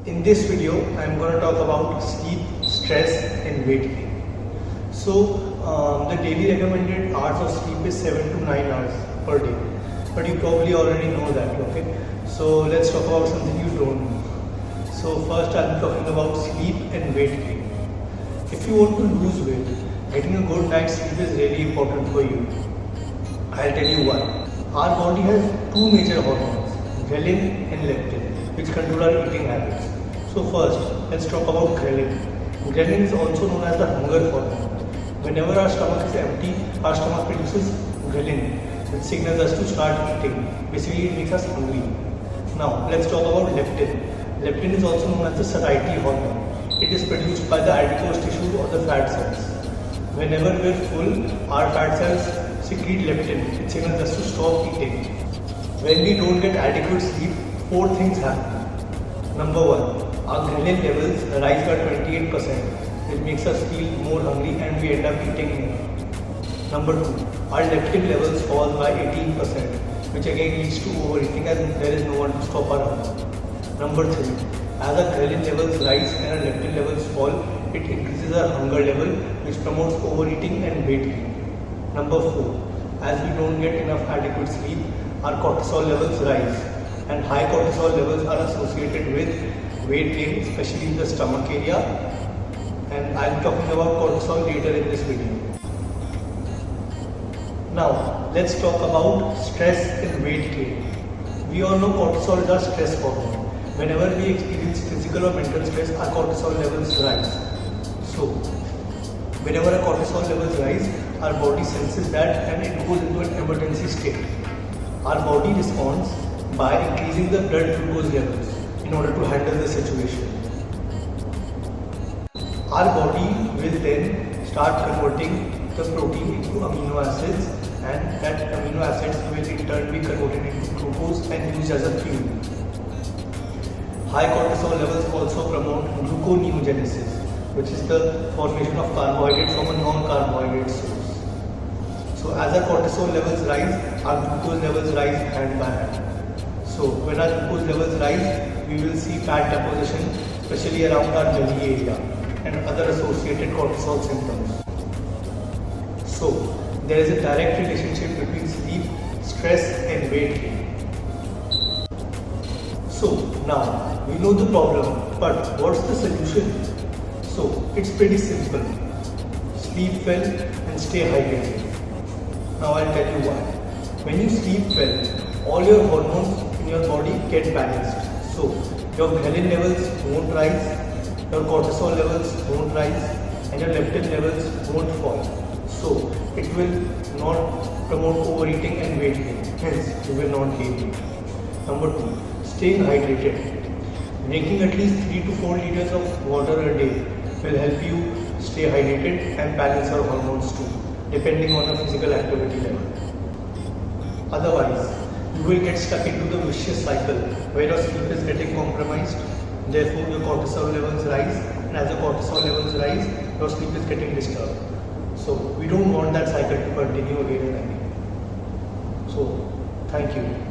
In this video, I am going to talk about sleep, stress and weight gain. So, the daily recommended hours of sleep is 7 to 9 hours per day. But you probably already know that, okay? So, let's talk about something you don't know. So, first I am talking about sleep and weight gain. If you want to lose weight, getting a good night's sleep is really important for you. I'll tell you why. Our body has two major hormones, ghrelin and leptin, which control our eating habits. So first, let's talk about ghrelin. Ghrelin is also known as the hunger hormone. Whenever our stomach is empty, our stomach produces ghrelin, which signals us to start eating. Basically, it makes us hungry. Now, let's talk about leptin. Leptin is also known as the satiety hormone. It is produced by the adipose tissue or the fat cells. Whenever we are full, our fat cells secrete leptin, which signals us to stop eating. When we don't get adequate sleep, four things happen. Number one, our ghrelin levels rise by 28%, which makes us feel more hungry and we end up eating more. Number two, our leptin levels fall by 18%, which again leads to overeating as there is no one to stop our hunger. Number three, as our ghrelin levels rise and our leptin levels fall, it increases our hunger level, which promotes overeating and weight gain. Number four, as we don't get enough adequate sleep, our cortisol levels rise, and high cortisol levels are associated with weight gain, especially in the stomach area, and I am talking about cortisol later in this video. Now, let's talk about stress and weight gain. We all know cortisol is our stress hormone. Whenever we experience physical or mental stress, our cortisol levels rise. So, whenever our cortisol levels rise, our body senses that and it goes into an emergency state. Our body responds by increasing the blood glucose levels in order to handle the situation. Our body will then start converting the protein into amino acids, and that amino acids will in turn be converted into glucose and used as a fuel. High cortisol levels also promote gluconeogenesis, which is the formation of carbohydrate from a non-carbohydrate source. So as our cortisol levels rise, our glucose levels rise hand by hand. So when our glucose levels rise, we will see fat deposition, especially around our belly area and other associated cortisol symptoms. So there is a direct relationship between sleep, stress and weight gain. So now we know the problem, but what's the solution? So it's pretty simple. Sleep well and stay hydrated. Now I'll tell you why. When you sleep well, all your hormones in your body get balanced. So your ghrelin levels won't rise, your cortisol levels won't rise, and your leptin levels won't fall. So it will not promote overeating and weight gain. Hence, you will not gain weight. Number two, staying hydrated. Drinking at least 3 to 4 liters of water a day will help you stay hydrated and balance your hormones too, depending on your physical activity level. Otherwise, you will get stuck into the vicious cycle where your sleep is getting compromised, therefore your cortisol levels rise, and as your cortisol levels rise, your sleep is getting disturbed. So we don't want that cycle to continue again and again. So, thank you.